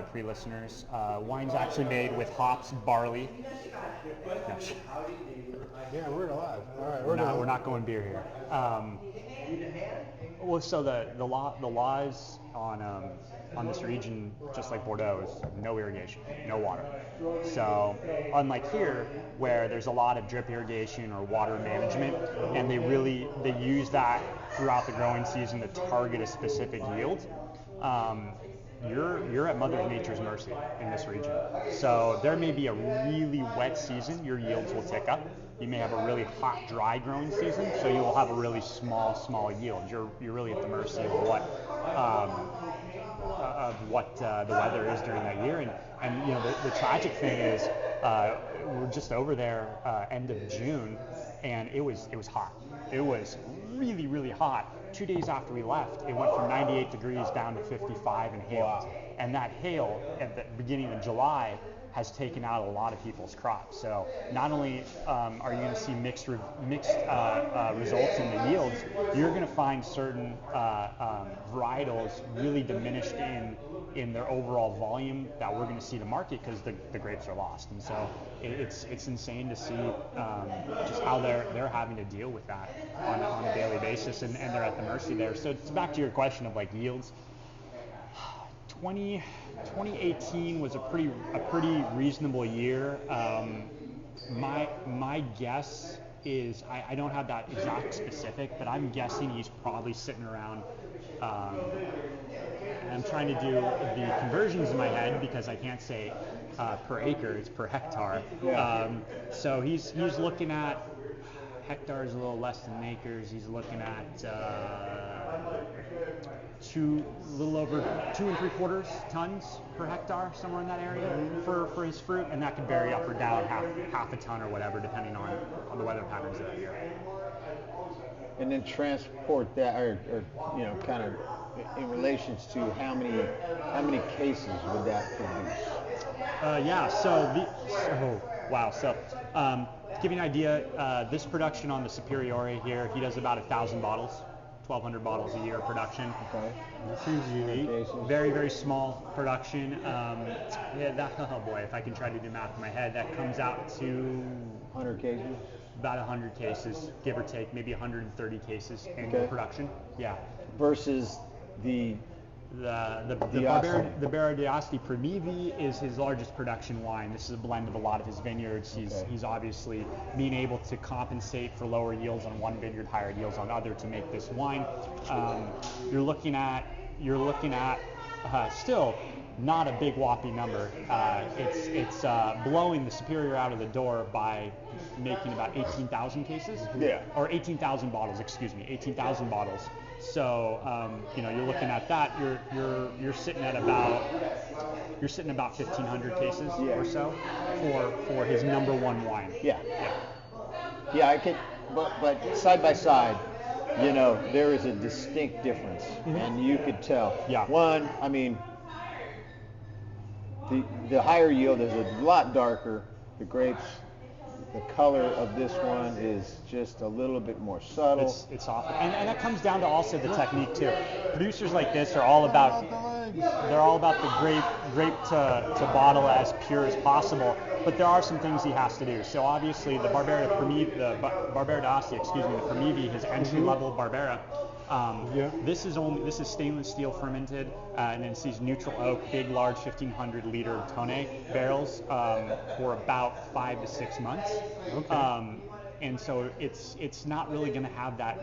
pre-listeners. Wine's actually made with hops, barley. No, Yeah, we're alive. All right, we're not going beer here. Well, so the laws on this region, just like Bordeaux, is no irrigation, no water. So unlike here, where there's a lot of drip irrigation or water management, and they use that throughout the growing season to target a specific yield. You're at Mother Nature's mercy in this region. So there may be a really wet season, your yields will tick up. You may have a really hot, dry growing season, so you will have a really small yield. You're really at the mercy of what the weather is during that year. And you know the tragic thing is we're just over there end of June, and it was hot. It was really hot. 2 days after we left, it went from 98 degrees down to 55 and hailed. Wow. And that hail at the beginning of July has taken out a lot of people's crops. So not only are you going to see mixed results in the yields, you're going to find certain varietals really diminished in their overall volume that we're going to see to market because the grapes are lost. And so it's insane to see just how they're having to deal with that on a daily basis, and they're at the mercy there. So it's back to your question of like yields. 2018 was a pretty reasonable year. My guess is I don't have that exact specific, but I'm guessing he's probably sitting around. And I'm trying to do the conversions in my head because I can't say per acre; it's per hectare. Yeah. So he's looking at hectares a little less than acres. He's looking at a little over 2 3/4 tons per hectare, somewhere in that area for his fruit, and that could vary up or down half a ton or whatever, depending on the weather patterns of that year. And then transport that, or you know, kind of in relations to how many cases would that produce? To give you an idea, this production on the Superiore here, he does about 1,000 bottles. 1,200 bottles a year of production. Okay. That seems unique. Very small production. Oh boy, if I can try to do math in my head, that comes out to 100 cases? About 100 cases, give or take, maybe 130 cases annual production. Yeah. Versus the Barbera d'Asti Primivi is his largest production wine. This is a blend of a lot of his vineyards. He's obviously being able to compensate for lower yields on one vineyard, higher yields on other to make this wine. You're looking at still not a big whopping number. It's blowing the Superior out of the door by making about 18,000 cases. Yeah. Or 18,000 bottles. Excuse me, 18,000 bottles. So you're looking at that. You're sitting at about 1,500 cases or so for his number one wine. Yeah. I can, but side by side, you know, there is a distinct difference, and you could tell. Yeah. One, I mean, the higher yield is a lot darker. The grapes. The color of this one is just a little bit more subtle. It's soft, and that comes down to also the technique too. Producers like this are all about the grape to bottle as pure as possible. But there are some things he has to do. So obviously the Barbera d'Asti, the Primivi, his entry level Barbera. This is stainless steel fermented, and then these neutral oak, big, large 1,500 liter tonne barrels for about 5 to 6 months. Okay. And so it's not really going to have that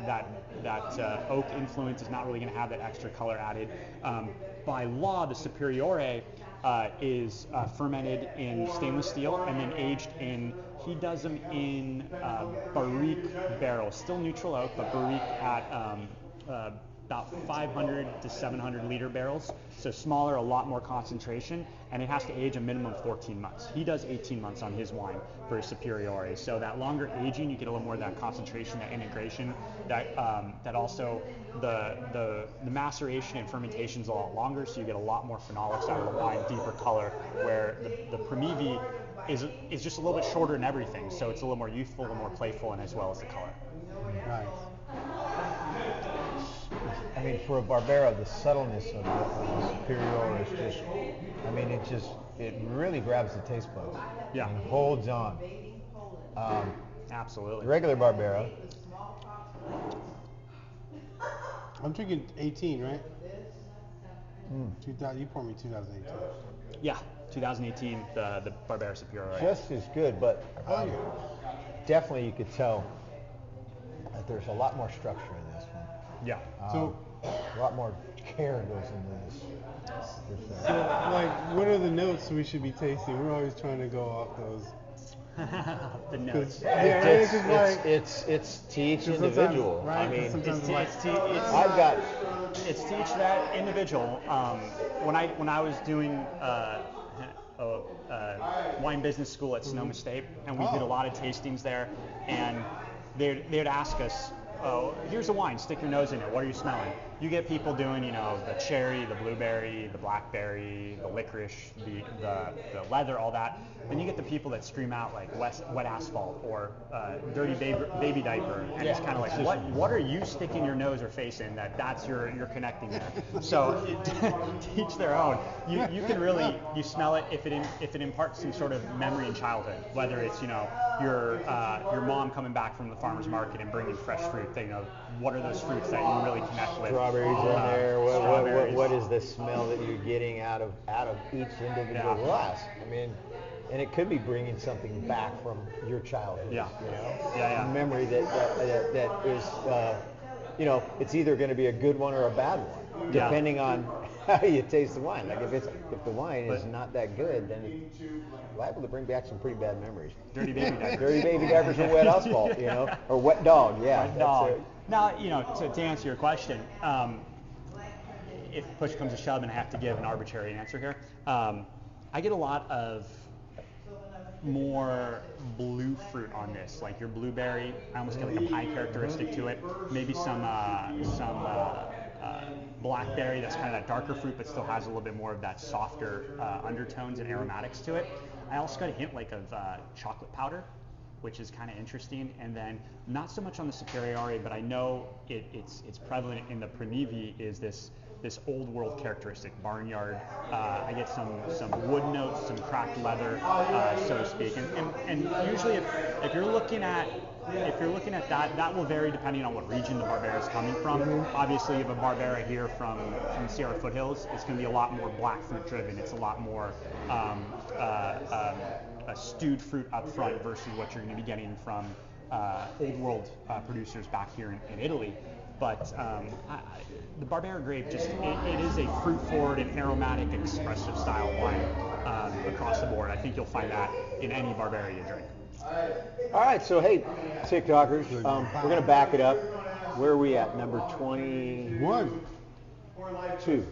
oak influence. It's not really going to have that extra color added. By law, the Superiore is fermented in stainless steel and then aged in. He does them in barrique barrels, still neutral oak, but barrique at about 500 to 700 liter barrels, so smaller, a lot more concentration, and it has to age a minimum of 14 months. He does 18 months on his wine for his Superiore, so that longer aging, you get a little more of that concentration, that integration, that also the maceration and fermentation is a lot longer, so you get a lot more phenolics out of the wine, deeper color, where the Primivi is just a little bit shorter in everything, so it's a little more youthful, a little more playful, and as well as the color. Nice. I mean, for a Barbera, the subtleness of the Superior is just, I mean, it really grabs the taste buds. Yeah. And holds on. Absolutely. The regular Barbera. I'm drinking 18, right? 2000. You poured me 2018. Yeah, 2018, the Barbera Superior. Just as good, but definitely you could tell that there's a lot more structure in this one. Yeah. So, a lot more care goes into this. like, what are the notes we should be tasting? We're always trying to go off those. The notes. It's to each individual. Right? I mean, It's to each that individual. When I was doing wine business school at Sonoma State, and we did a lot of tastings there, and they'd ask us, "Oh, here's a wine. Stick your nose in it. What are you smelling?" You get people doing, the cherry, the blueberry, the blackberry, the licorice, the leather, all that. Then you get the people that scream out like wet asphalt or dirty baby diaper, and it's kind of like, what are you sticking your nose or face in that's you're connecting there? So to each their own. You can really smell it if it imparts some sort of memory in childhood, whether it's your mom coming back from the farmer's market and bringing fresh fruit. What are those fruits that you really connect with? Strawberries in there. Strawberries. What is the smell that you're getting out of each individual glass? I mean, and it could be bringing something back from your childhood. Yeah. A memory that is, it's either going to be a good one or a bad one, depending on how you taste the wine. Like if the wine is not that good, then it's liable to bring back some pretty bad memories. Dirty baby diapers. Dirty baby diapers or wet asphalt, or wet dog. Yeah. Wet dog. Now, to answer your question, if push comes to shove and I have to give an arbitrary answer here, I get a lot of more blue fruit on this, like your blueberry. I almost get like a pie characteristic to it. Maybe some blackberry, that's kind of that darker fruit, but still has a little bit more of that softer undertones and aromatics to it. I also got a hint like of chocolate powder, which is kind of interesting. And then not so much on the Superiore, but I know it's prevalent in the Prenivi, is this old world characteristic, barnyard. I get some wood notes, some cracked leather, so to speak. And usually if you're looking at that will vary depending on what region the Barbera is coming from. Obviously, if a Barbera here from the Sierra foothills, it's going to be a lot more black fruit driven. It's a lot more a stewed fruit up front versus what you're going to be getting from old world producers back here in Italy. But the Barbera grape it is a fruit forward and aromatic, expressive style wine across the board. I think you'll find that in any Barbera you drink. All right, so hey, TikTokers, we're going to back it up. Where are we at? Number 21? 2.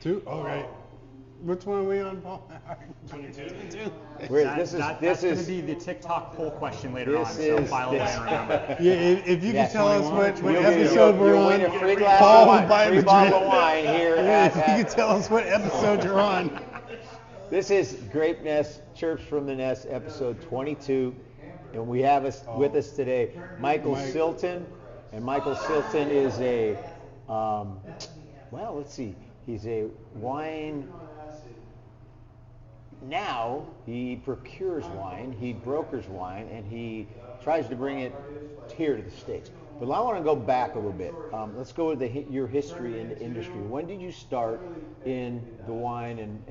2? All right. Which one are we on, Paul? 22. This That's going to be the TikTok poll question later on, so file away and remember. Yeah, if you can tell us what you'll episode we're on, win a free glass Paul of will wine, buy free the bottle drink. of wine here. Yeah, if you can tell us what episode you're on. This is Grape Nest, Churps from the Nest, episode 22. And we have with us today Michael Silton. And Michael Silton is a, let's see, he's a wine. Now he procures wine, he brokers wine, and he tries to bring it here to the States. But I want to go back a little bit. Let's go with your history in the industry. When did you start in the wine and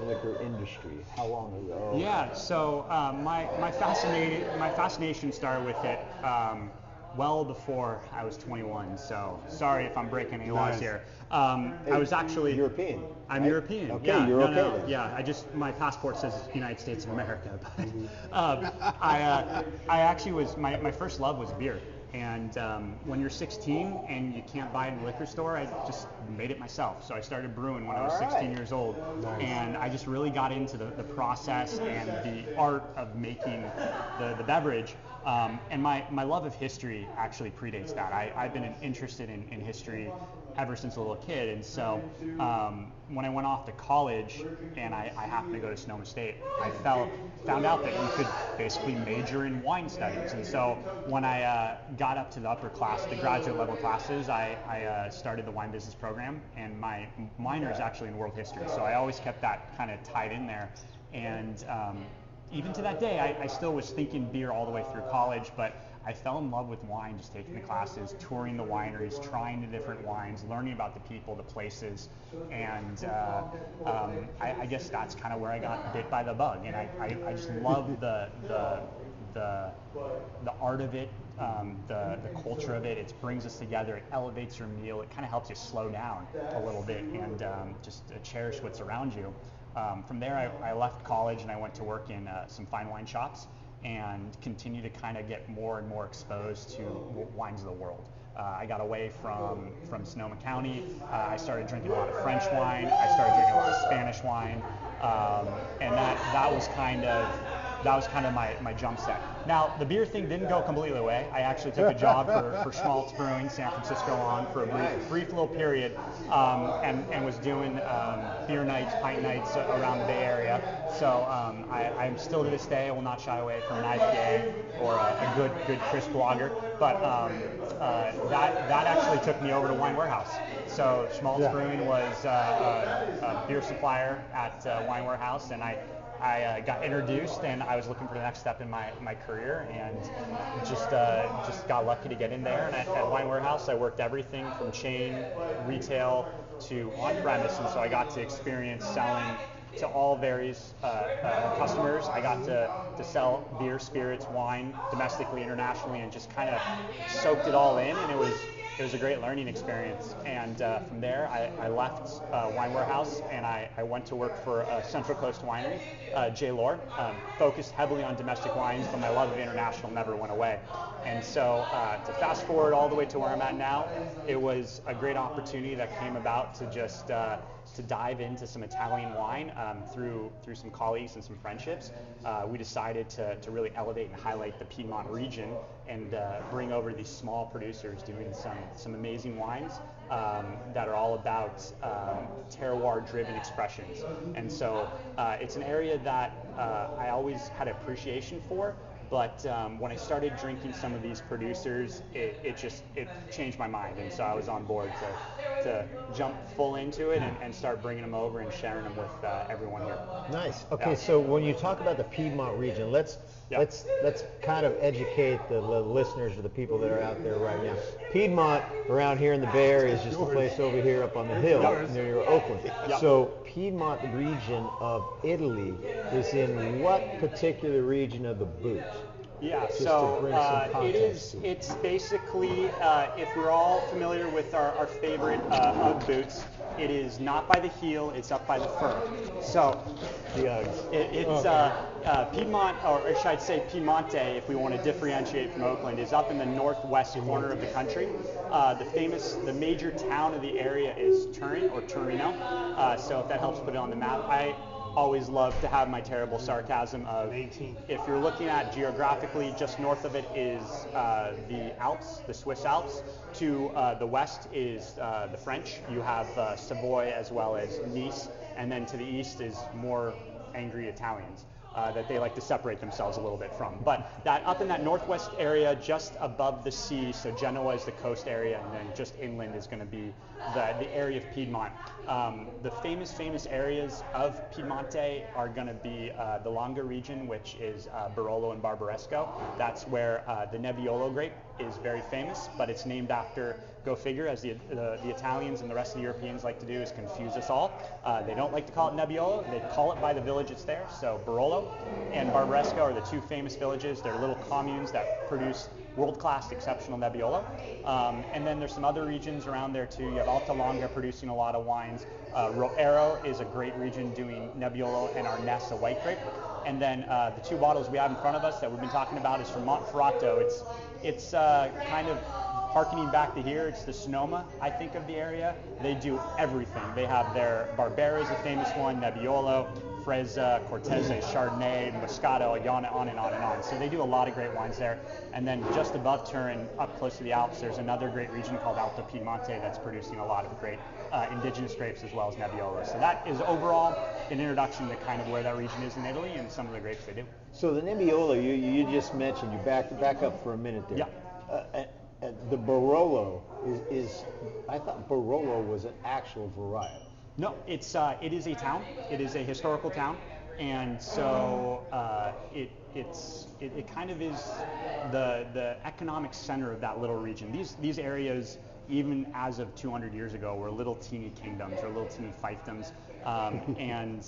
liquor industry? How long ago? Yeah, so my fascination started with it well before I was 21. So sorry if I'm breaking any laws here. I was actually European. I'm right? European. Okay, yeah, you're no, okay then. Yeah, my passport says United States of America, but I actually was my first love was beer. And when you're 16 and you can't buy it in a liquor store, I just made it myself. So I started brewing when I was 16 years old. Nice. And I just really got into the process and the art of making the beverage. And my love of history actually predates that. I've been interested in history ever since a little kid. And so when I went off to college and I happened to go to Sonoma State, I found out that you could basically major in wine studies. And so when I got up to the upper class, the graduate level classes, I started the wine business program, and my minor is actually in world history. So I always kept that kind of tied in there. And even to that day, I still was thinking beer all the way through college, but I fell in love with wine, just taking the classes, touring the wineries, trying the different wines, learning about the people, the places, and I guess that's kind of where I got bit by the bug, and I just love the art of it, the culture of it. It brings us together, it elevates your meal, it kind of helps you slow down a little bit and just cherish what's around you. From there, I left college and I went to work in some fine wine shops and continue to kind of get more and more exposed to wines of the world. I got away from Sonoma County. I started drinking a lot of French wine. I started drinking a lot of Spanish wine, and that was kind of my jump set. Now, the beer thing didn't go completely away. I actually took a job for Schmaltz Brewing, San Francisco for a brief little period, and was doing beer nights, pint nights around the Bay Area. So I'm still to this day, I will not shy away from an IPA or a good crisp lager. But that actually took me over to Wine Warehouse. So Schmaltz Brewing was a beer supplier at Wine Warehouse, and I got introduced, and I was looking for the next step in my career, and just got lucky to get in there. And at Wine Warehouse, I worked everything from chain, retail, to on-premise, and so I got to experience selling to all various customers. I got to sell beer, spirits, wine, domestically, internationally, and just kind of soaked it all in, and it was a great learning experience. And from there, I left Wine Warehouse, and I went to work for a Central Coast winery, J. Lohr, focused heavily on domestic wines, but my love of international never went away. And so to fast forward all the way to where I'm at now, it was a great opportunity that came about to just to dive into some Italian wine through some colleagues and some friendships. We decided to really elevate and highlight the Piedmont region and bring over these small producers doing some amazing wines that are all about terroir-driven expressions. And so it's an area that I always had appreciation for, but when I started drinking some of these producers, it changed my mind, and so I was on board to jump full into it and start bringing them over and sharing them with everyone here. Nice. Okay, so when you talk about the Piedmont region, let's kind of educate the listeners or the people that are out there right now. Piedmont around here in the Bay Area is just a place over here up on the hill near Oakland. So Piedmont region of Italy is in what particular region of the boot? Yeah, Just so to bring some context it's basically, if we're all familiar with our favorite Ugg boots, it is not by the heel, it's up by the fur. So the Uggs. It's Piedmont, or should I say Piemonte, if we want to differentiate from Oakland, is up in the northwest corner of the country. The major town of the area is Turin or Torino. So if that helps put it on the map. I always love to have my terrible sarcasm of, if you're looking at geographically, just north of it is the Alps, the Swiss Alps. To the west is the French. You have Savoy as well as Nice, and then to the east is more angry Italians that they like to separate themselves a little bit from. But that up in that northwest area, just above the sea, so Genoa is the coast area, and then just inland is going to be the area of Piedmont. The famous areas of Piemonte are going to be the Longa region, which is Barolo and Barbaresco. That's where the Nebbiolo grape is very famous, but it's named after, go figure, as the Italians and the rest of the Europeans like to do, is confuse us all. They don't like to call it Nebbiolo. They call it by the village it's there. So Barolo and Barbaresco are the two famous villages. They're little communes that produce world-class, exceptional Nebbiolo. And then there's some other regions around there too. You have Alta Longa producing a lot of wines. Roero is a great region doing Nebbiolo and Arnese, a white grape. And then the two bottles we have in front of us that we've been talking about is from Monferrato. It's kind of Harkening back to here, it's the Sonoma, I think, of the area. They do everything. They have their Barbera is a famous one, Nebbiolo, Frezza, Cortese, Chardonnay, Moscato, on and on and on. So they do a lot of great wines there. And then just above Turin, up close to the Alps, there's another great region called Alto Piemonte that's producing a lot of great indigenous grapes as well as Nebbiolo. So that is overall an introduction to kind of where that region is in Italy and some of the grapes they do. So the Nebbiolo, you just mentioned, you back up for a minute there. Yeah. The Barolo is I thought Barolo was an actual varietal. No, it is a town. It is a historical town, and so it kind of is the economic center of that little region. These areas, even as of 200 years ago, were little teeny kingdoms or little teeny fiefdoms, and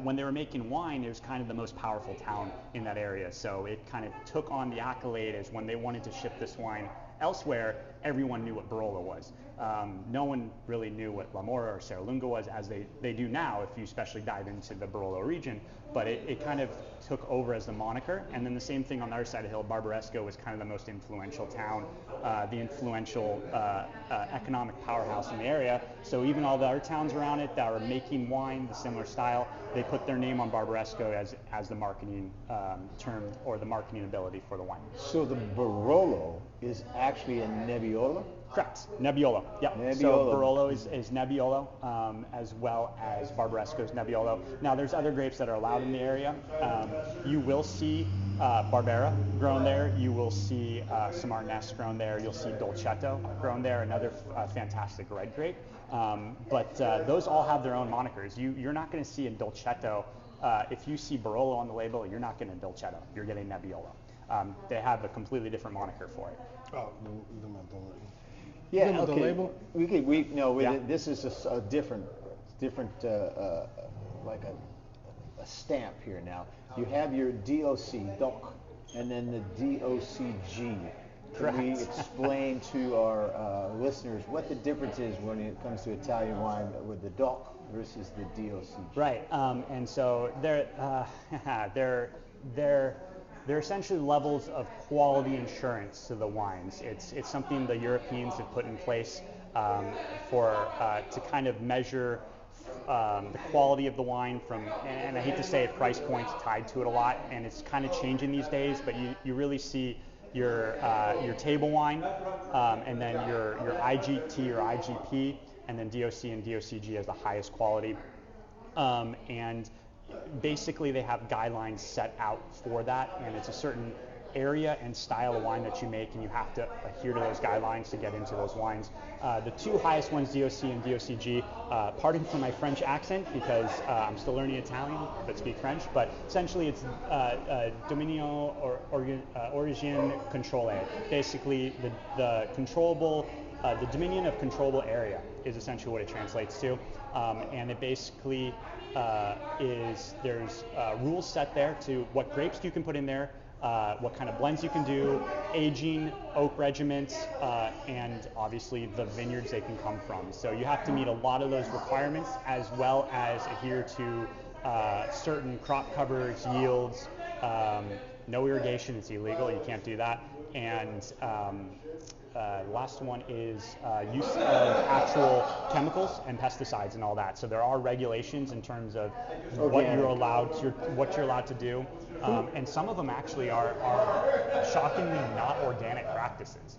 when they were making wine, it was kind of the most powerful town in that area. So it kind of took on the accolade as when they wanted to ship this wine elsewhere, everyone knew what Barolo was. No one really knew what La Mora or Serralunga was, as they do now if you especially dive into the Barolo region, but it kind of took over as the moniker. And then the same thing on the other side of the hill, Barbaresco was kind of the most influential town, the influential economic powerhouse in the area. So even all the other towns around it that were making wine the similar style, they put their name on Barbaresco as the marketing term or the marketing ability for the wine. So the Barolo is actually a Nebbiolo? Correct. Nebbiolo. Yeah. Nebbiolo. So Barolo is Nebbiolo, as well as Barbaresco is Nebbiolo. Now there's other grapes that are allowed in the area. You will see Barbera grown there. You will see Samarnese grown there. You'll see Dolcetto grown there, another fantastic red grape. But those all have their own monikers. You're not going to see a Dolcetto. If you see Barolo on the label, you're not getting a Dolcetto. You're getting Nebbiolo. They have a completely different moniker for it. Oh, Yeah, the okay. label? This is a different like a stamp here now. You have your DOC, and then the DOCG. Can we explain to our listeners what the difference is when it comes to Italian wine with the DOC versus the DOCG? Right, and so they're essentially levels of quality insurance to the wines. It's something the Europeans have put in place to kind of measure the quality of the wine from, and I hate to say it, price points tied to it a lot, and it's kind of changing these days, but you really see your table wine, and then your IGT or IGP, and then DOC and DOCG as the highest quality, and basically they have guidelines set out for that, and it's a certain area and style of wine that you make, and you have to adhere to those guidelines to get into those wines. The two highest ones, DOC and DOCG, pardon for my French accent because I'm still learning Italian but speak French, but essentially it's Dominio or Origine Controle. Basically the controllable, the dominion of controllable area is essentially what it translates to, and it basically there's rules set there to what grapes you can put in there, what kind of blends you can do, aging, oak regiments, and obviously the vineyards they can come from. So you have to meet a lot of those requirements, as well as adhere to certain crop covers, yields, no irrigation, it's illegal, you can't do that, and the last one is use of actual chemicals and pesticides and all that. So there are regulations in terms of what you're allowed to do, and some of them actually are shockingly not organic practices.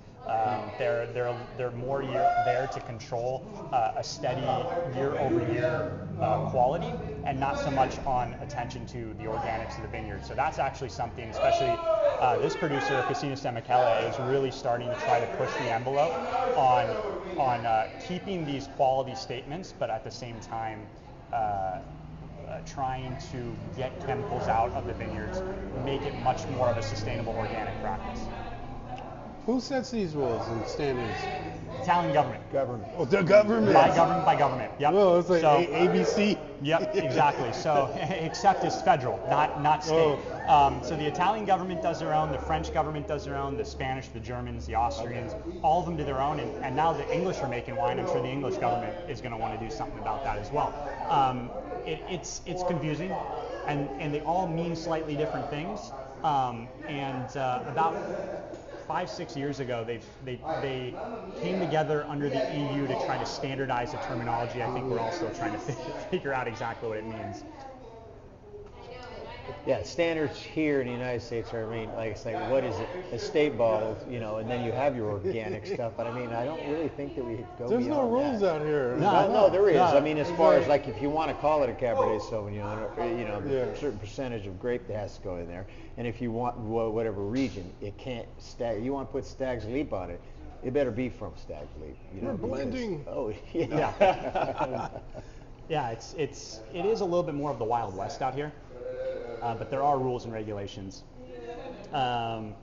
They're more there to control a steady year-over-year quality, and not so much on attention to the organics of the vineyard. So that's actually something, especially this producer, Casino Semichele, is really starting to try to push the envelope on keeping these quality statements, but at the same time trying to get chemicals out of the vineyards, make it much more of a sustainable organic practice. Who sets these rules and standards? Italian government. Oh, the government. By government. Yep. Well, it's like so, ABC. Yep, exactly. So, except it's federal, not state. So the Italian government does their own, the French government does their own, the Spanish, the Germans, the Austrians, all of them do their own. And now the English are making wine. I'm sure the English government is going to want to do something about that as well. It's confusing, and they all mean slightly different things. About 5-6 years ago, they came together under the EU to try to standardize the terminology. I think we're all still trying to figure out exactly what it means. Yeah, standards here in the United States are, I mean, like it's like, what is it? Estate bottle, and then you have your organic stuff. But I mean, I don't really think that we go There's no beyond rules that. out here. No, there is. No. I mean, as far as like if you want to call it a Cabernet Sauvignon, or, Yeah. a certain percentage of grape that has to go in there. And if you want whatever region, it can't you want to put Stag's Leap on it, it better be from Stag's Leap. We're blending. Oh, yeah. Yeah, it is a little bit more of the Wild West out here, but there are rules and regulations. The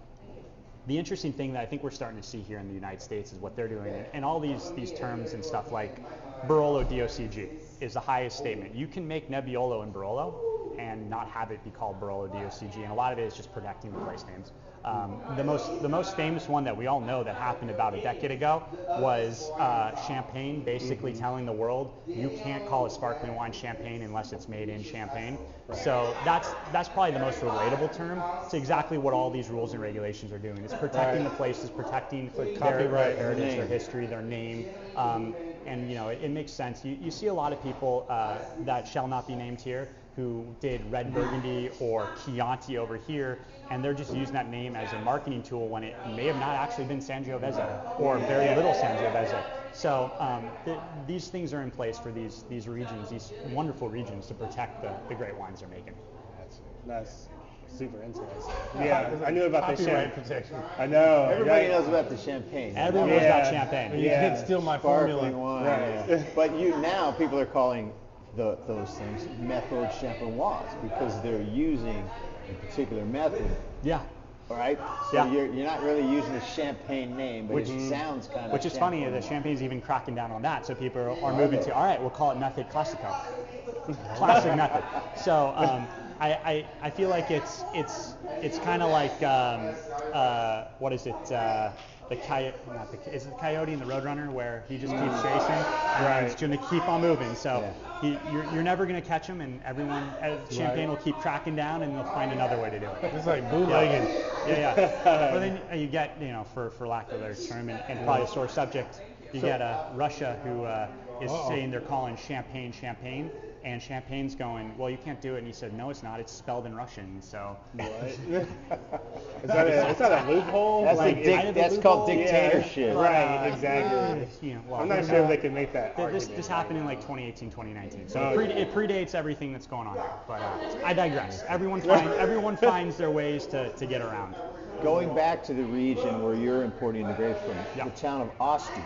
interesting thing that I think we're starting to see here in the United States is what they're doing, and all these terms and stuff like Barolo DOCG is the highest statement. You can make Nebbiolo in Barolo and not have it be called Barolo DOCG, and a lot of it is just protecting the place names. The most famous one that we all know that happened about a decade ago was Champagne basically telling the world you can't call a sparkling wine Champagne unless it's made in Champagne. So that's probably the most relatable term. It's exactly what all these rules and regulations are doing. It's protecting the places, protecting their heritage, their history, their name. And it makes sense. You see a lot of people that shall not be named here who did Red Burgundy or Chianti over here, and they're just using that name as a marketing tool when it may have not actually been Sangiovese or very little Sangiovese. So these things are in place for these regions, these wonderful regions, to protect the great wines they're making. That's super interesting. Yeah, I knew about the Copyright champagne. protection. I know. Everybody right? knows about the champagne. Everyone knows about You Champagne. Yeah. can't steal my Sparkling formula. wine. Right. Yeah. But now people are calling those things méthode champenoise because they're using a particular method. Yeah. All right. So Yeah. you're not really using the champagne name, but Which- it sounds kind of. Which is funny, the Champagne's even cracking down on that. So people are moving to, all right, we'll call it Method Classico. Classic method. So I feel like it's kind of like what is it? The coyote, is it the coyote in the Roadrunner where he just keeps chasing and he's going to keep on moving. So you're never going to catch him, and everyone Champagne will keep tracking down, and they'll find another way to do it. It's like bootlegging. Yeah. But then you get, for lack of a better term, and probably a sore subject, you get Russia who is saying they're calling Champagne, and Champagne's going, well, you can't do it. And he said, no, it's not. It's spelled in Russian. So. Is that a loophole? That's called dictatorship. Right, exactly. Well, I'm not sure if they can make that argument. This happened in like 2018, 2019. So it predates everything that's going on there. But I digress. Everyone finds their ways to get around. Going back to the region where you're importing the grapes from, the town of Asti.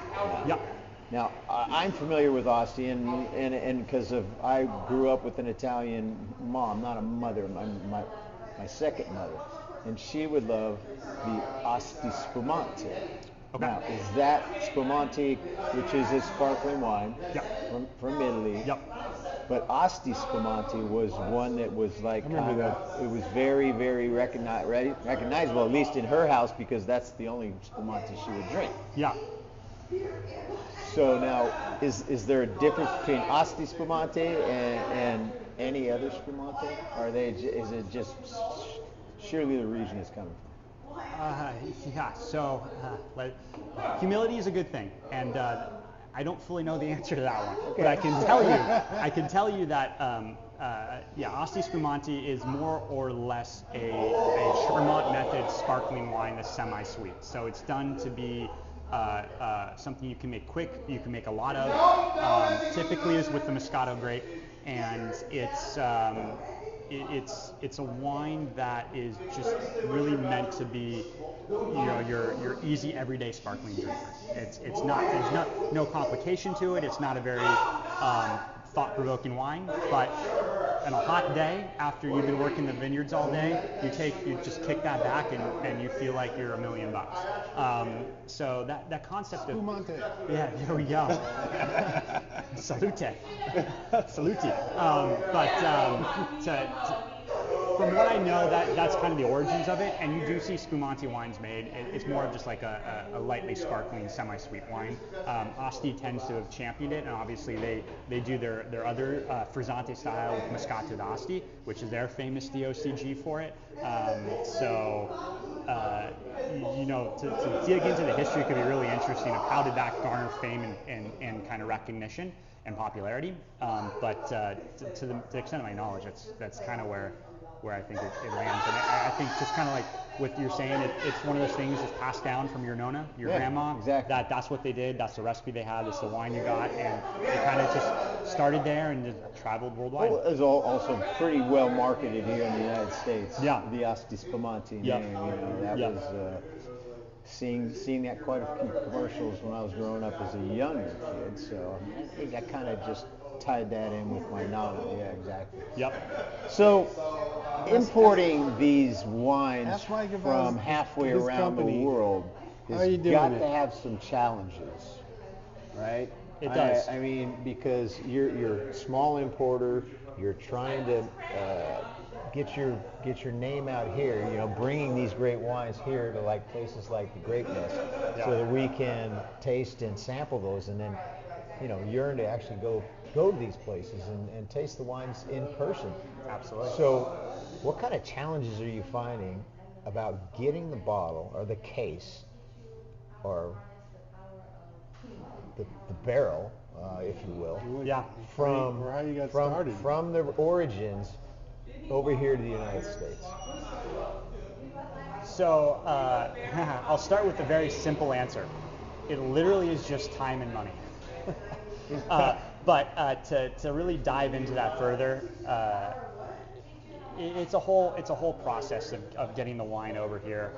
Yeah. Now, I'm familiar with Asti, and because I grew up with an Italian mom, not a mother, my second mother, and she would love the Asti Spumante. Okay. Now, is that Spumante, which is a sparkling wine from Italy? Yep. But Asti Spumante was one that was like it was very, very recognizable, at least in her house, because that's the only Spumante she would drink. Yeah. So now, is there a difference between Asti Spumante and any other Spumante? Is it just surely the region is coming from? So humility is a good thing, and I don't fully know the answer to that one. Okay. But I can tell you that Asti Spumante is more or less a Charmat method sparkling wine that's semi-sweet. So it's done to be something you can make quick, you can make a lot of. Typically is with the Moscato grape, and it's a wine that is just really meant to be, your easy everyday sparkling drinker. It's not, there's no complication to it. It's not a very thought-provoking wine, but on a hot day after you've been working the vineyards all day, you just kick that back and you feel like you're $1 million. So that concept of Spumante. Yeah, there we go. Salute. from what I know, that's kind of the origins of it. And you do see Spumante wines made. It's more of just like a lightly sparkling, semi-sweet wine. Asti tends to have championed it, and obviously they do their other Frizzante style with Moscato d'Asti, which is their famous DOCG for it. To dig into the history could be really interesting of how did that garner fame and kind of recognition and popularity. But to the extent of my knowledge, that's kind of where I think it lands. And I think just kind of like what you're saying, it's one of those things that's passed down from your nonna, your grandma. Exactly. That's what they did. That's the recipe they had. It's the wine you got, and it kind of just started there and just traveled worldwide. Well, it was also pretty well marketed here in the United States. Yeah. The Asti Spumante Yeah. name, that was seeing that quite a few commercials when I was growing up as a younger kid. So I think I kind of just tied that in with my nonna. Yeah, exactly. Yep. So importing these wines Ask Mike about from halfway his around the company. world How has you doing got it? to have some challenges, right? It does. I mean, because you're a small importer, you're trying to get your name out here. Bringing these great wines here to like places like the Grape Nest, so that we can taste and sample those, and then yearn to actually go to these places and taste the wines in person. Absolutely. So, what kind of challenges are you finding about getting the bottle or the case or the barrel, if you will, Yeah. from Or how you got started. from the origins over here to the United States? So I'll start with a very simple answer. It literally is just time and money. But to really dive into that further, it's a whole process of getting the wine over here.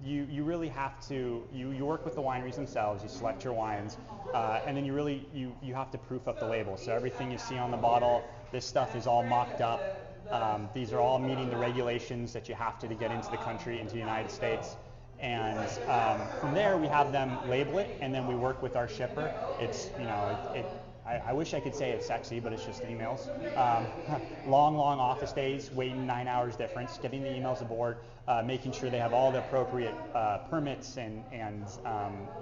You really have to you work with the wineries themselves. You select your wines, and then you have to proof up the label. So everything you see on the bottle, this stuff is all mocked up. These are all meeting the regulations that you have to get into the country, into the United States. And from there, we have them label it, and then we work with our shipper. It's I wish I could say it's sexy, but it's just emails. Long office days, waiting 9 hours difference, getting the emails aboard, making sure they have all the appropriate permits and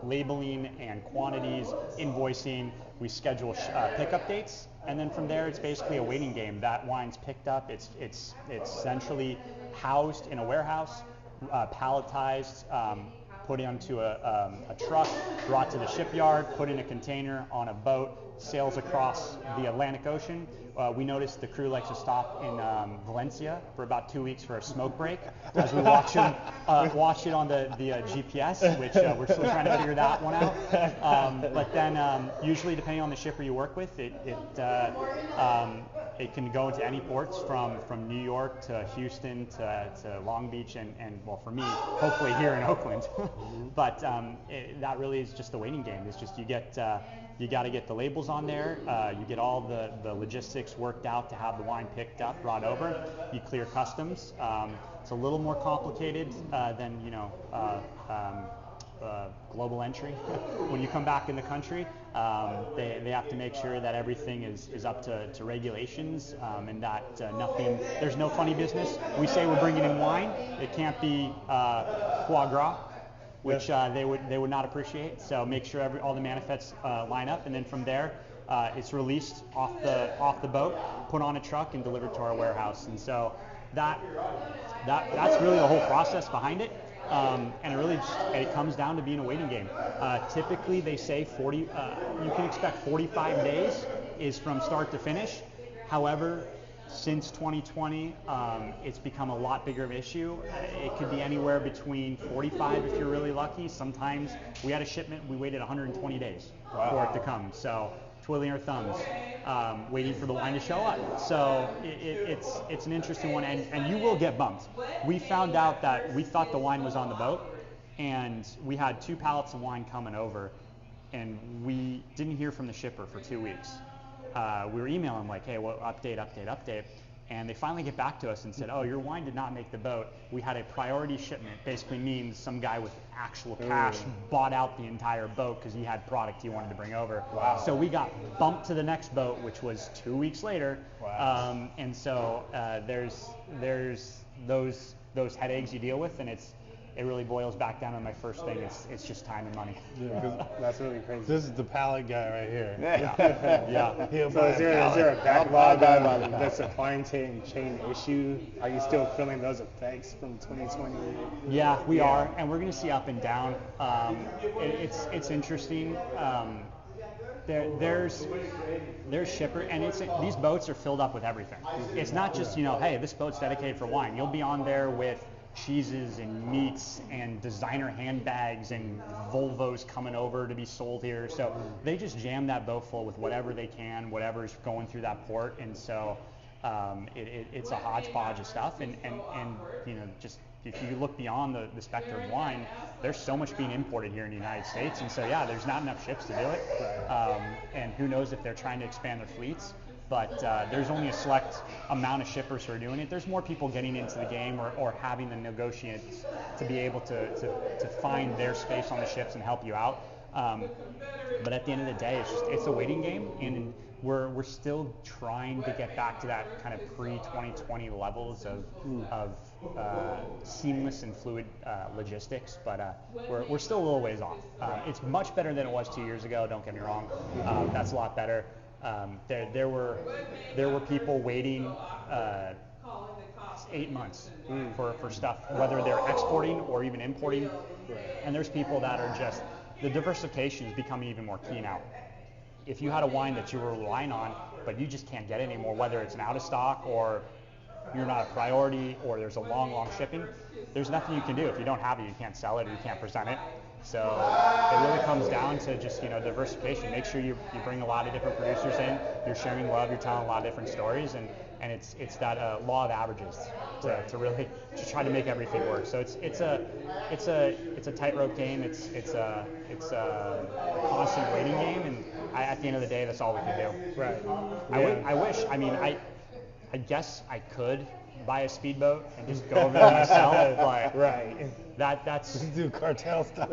labeling and quantities, invoicing. We schedule pickup dates, and then from there, it's basically a waiting game. That wine's picked up. It's centrally housed in a warehouse, palletized, put onto a truck, brought to the shipyard, put in a container on a boat, sails across the Atlantic Ocean. We noticed the crew likes to stop in Valencia for about 2 weeks for a smoke break as we watch it on the GPS, which we're still trying to figure that one out. But then usually, depending on the shipper you work with, it can go into any ports from New York to Houston to Long Beach and well, for me, hopefully here in Oakland. But that really is just the waiting game. It's just you got to get the labels on there. You get all the logistics worked out to have the wine picked up, brought over. You clear customs. It's a little more complicated than global entry. When you come back in the country, they have to make sure that everything is up to regulations and that there's no funny business. We say we're bringing in wine. It can't be foie gras, which they would not appreciate. So make sure all the manifests line up, and then from there, it's released off the boat, put on a truck, and delivered to our warehouse. And so that's really the whole process behind it. And it comes down to being a waiting game. Typically, they say 40. You can expect 45 days is from start to finish. However, since 2020, it's become a lot bigger of an issue. It could be anywhere between 45 if you're really lucky. Sometimes we had a shipment, we waited 120 days for it to come. So twiddling our thumbs, waiting for the wine to show up. So it's an interesting one, and you will get bumped. We found out that we thought the wine was on the boat, and we had 2 pallets of wine coming over, and we didn't hear from the shipper for 2 weeks. We were emailing like, hey, well, update. And they finally get back to us and said, oh, your wine did not make the boat. We had a priority shipment. Basically means some guy with actual cash bought out the entire boat because he had product he wanted to bring over. Wow. So we got bumped to the next boat, which was 2 weeks later. Wow. And so there's those headaches you deal with, and it really boils back down to my first thing. It's just time and money. Yeah, That's really crazy. this is the pallet guy right here. Yeah. He'll So buy is a there pallet. a backlog buy of the the pallet. supply chain issue? Are you still feeling those effects from 2020? Yeah, we are, and we're going to see up and down. It's interesting. There's shipper, and these boats are filled up with everything. It's not just hey, this boat's dedicated for wine. You'll be on there with cheeses and meats and designer handbags and Volvos coming over to be sold here. So they just jam that boat full with whatever they can, whatever's going through that port, and so it's a hodgepodge of stuff. And just if you look beyond the spectrum of wine, there's so much being imported here in the United States, and so yeah, there's not enough ships to do it. And who knows if they're trying to expand their fleets. But there's only a select amount of shippers who are doing it. There's more people getting into the game or having the negotiates to be able to find their space on the ships and help you out. But at the end of the day, it's a waiting game, and we're still trying to get back to that kind of pre-2020 levels of seamless and fluid logistics. But we're still a little ways off. It's much better than it was 2 years ago. Don't get me wrong. That's a lot better. There were people waiting 8 months for stuff, whether they're exporting or even importing. And there's people that are just, the diversification is becoming even more key now. If you had a wine that you were relying on, but you just can't get it anymore, whether it's an out of stock or you're not a priority or there's a long shipping, there's nothing you can do. If you don't have it, you can't sell it or you can't present it. So it really comes down to just diversification. Make sure you bring a lot of different producers in. You're sharing love. You're telling a lot of different stories, and it's that law of averages to really to try to make everything work. So it's a tightrope game. It's a constant waiting game, and at the end of the day, that's all we can do. Right. I wish. I mean, I guess I could buy a speedboat and just go over there myself, but Right. that's Do cartel stuff.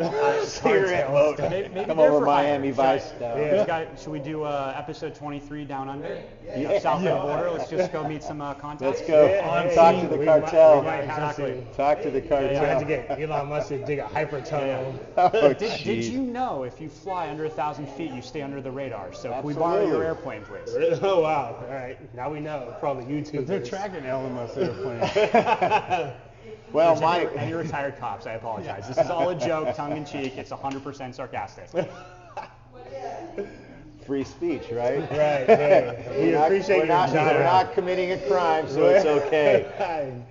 Cigarette boat. maybe Come they're over for Miami hire. Vice Should we do episode 23 down under? Yeah. South of the border. Let's just go meet some contacts. Let's go. Yeah, Talk hey, to the we cartel. might Exactly. Talk to the We had to cartel. get Elon Musk to dig a hyper tunnel. Oh, Did jeez. you know if you fly under 1,000 feet, you stay under the radar? So can we borrow your Absolutely. airplane, please? Oh wow! All right, now we know. For all the YouTubers. But they're tracking Elon Musk's airplane. Well, There's Mike. any retired cops, I apologize. This is all a joke, tongue in cheek. It's 100% sarcastic. Free speech, right? Right. Hey, we appreciate we're your not, shout we're out. not committing a crime, so it's okay.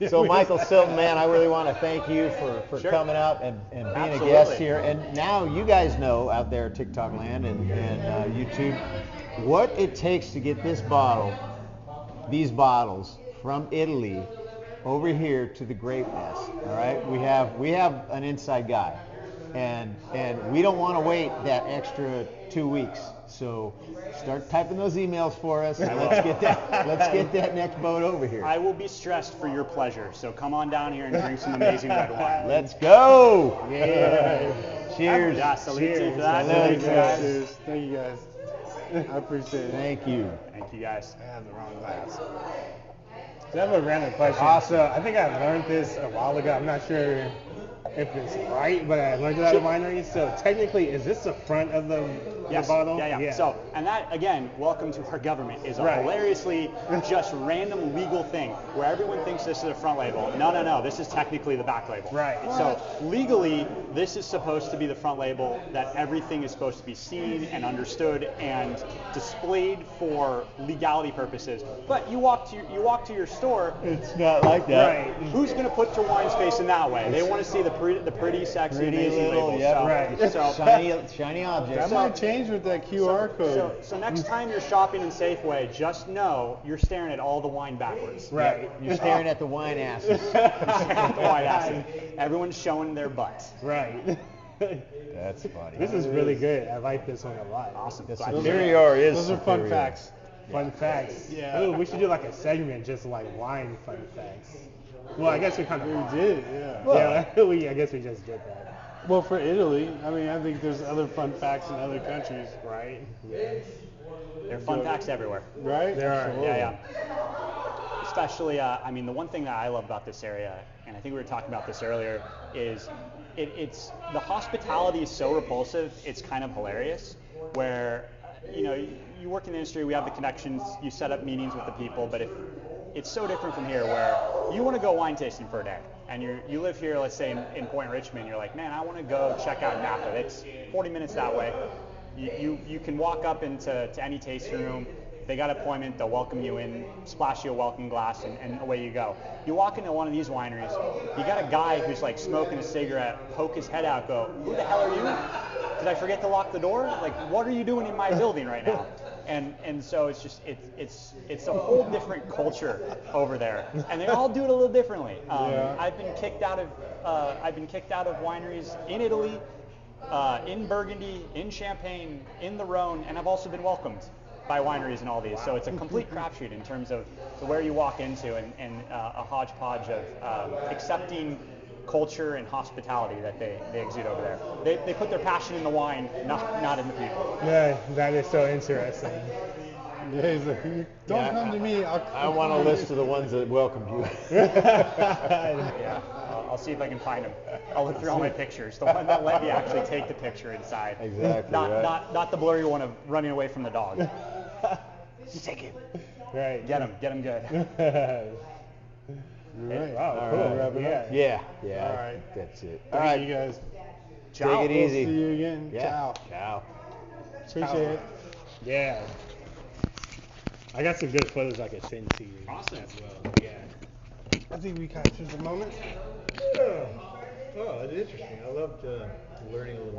So Michael Silton, man, I really want to thank you for Sure. coming out and being Absolutely. a guest here. And now you guys know out there, TikTok land and YouTube, what it takes to get these bottles from Italy over here to the grape nest. All right, we have an inside guy, and we don't want to wait that extra 2 weeks. So start typing those emails for us, and let's get that next boat over here. I will be stressed for your pleasure, so come on down here and drink some amazing red wine. Let's go. Yeah. Cheers. Yeah, salute to you Cheers. for that. Salute. Thank you guys. Cheers. Thank you guys. I appreciate it. Thank you. Thank you guys. I have the wrong glass. So I have a random question. Awesome. So I think I learned this a while ago. I'm not sure if it's right, but I learned it at a winery. So technically, is this the front of the Yes. bottle? Yeah. So, and that, again, welcome to our government, is a Right. hilariously just random legal thing where everyone thinks this is the front label. No. This is technically the back label. Right. So legally, this is supposed to be the front label, that everything is supposed to be seen and understood and displayed for legality purposes. But you walk to your store. It's not like that. Right. Who's going to put your wines facing that way? They want to see the pretty, sexy, Pretty amazing little, label. yep. So, Right. So, Shiny object. That might change with that QR code. So next time you're shopping in Safeway, just know you're staring at all the wine backwards. Right. You're staring at the wine asses. The wine asses. Everyone's showing their butts. Right. That's funny. This is really good. I like this one a lot. Awesome. The Glad to hear it. superior is Those are fun superior. facts. Fun facts. Yeah. Ooh, we should do like a segment just like wine fun facts. Well, I guess we kind of did, yeah. Yeah, I guess we just did that. Well, for Italy, I mean, I think there's other fun facts in other countries, Right? Yeah. There are fun facts everywhere. right? There are. Absolutely. Yeah. Especially, I mean, the one thing that I love about this area, and I think we were talking about this earlier, is it's the hospitality is so repulsive, it's kind of hilarious. Where, you work in the industry, we have the connections, you set up meetings with the people, but it's so different from here, where you want to go wine tasting for a day, and you live here, let's say in Point Richmond, you're like, man, I want to go check out Napa. It's 40 minutes that way. You can walk up into any tasting room. They got an appointment, they'll welcome you in, splash you a welcome glass, and away you go. You walk into one of these wineries, you got a guy who's like smoking a cigarette, poke his head out, go, who the hell are you? Did I forget to lock the door? Like, what are you doing in my building right now? And so it's just it's a whole different culture over there, and they all do it a little differently. I've been kicked out of wineries in Italy, in Burgundy, in Champagne, in the Rhone, and I've also been welcomed by wineries and all these. So it's a complete crapshoot in terms of where you walk into, and a hodgepodge of accepting culture and hospitality that they exude over there. They put their passion in the wine, not in the people. Yeah, that is so interesting. Yeah, he's like, don't come to me. I want a list of the ones that welcomed you. Yeah, I'll see if I can find them. I'll look through all my pictures. The one that let me actually take the picture inside. Exactly. Not the blurry one of running away from the dog. Sick him. Right. Get him good. Right. Wow, All cool. right. Yeah. Yeah. All right. That's it. All right, you guys. Ciao. Take it We'll easy. see you again. Yeah. Ciao. Ciao. Appreciate it. Yeah. I got some good photos I could send to you. Awesome. As well. Yeah. I think we captured the moment. Oh, it's interesting. I loved learning a little bit.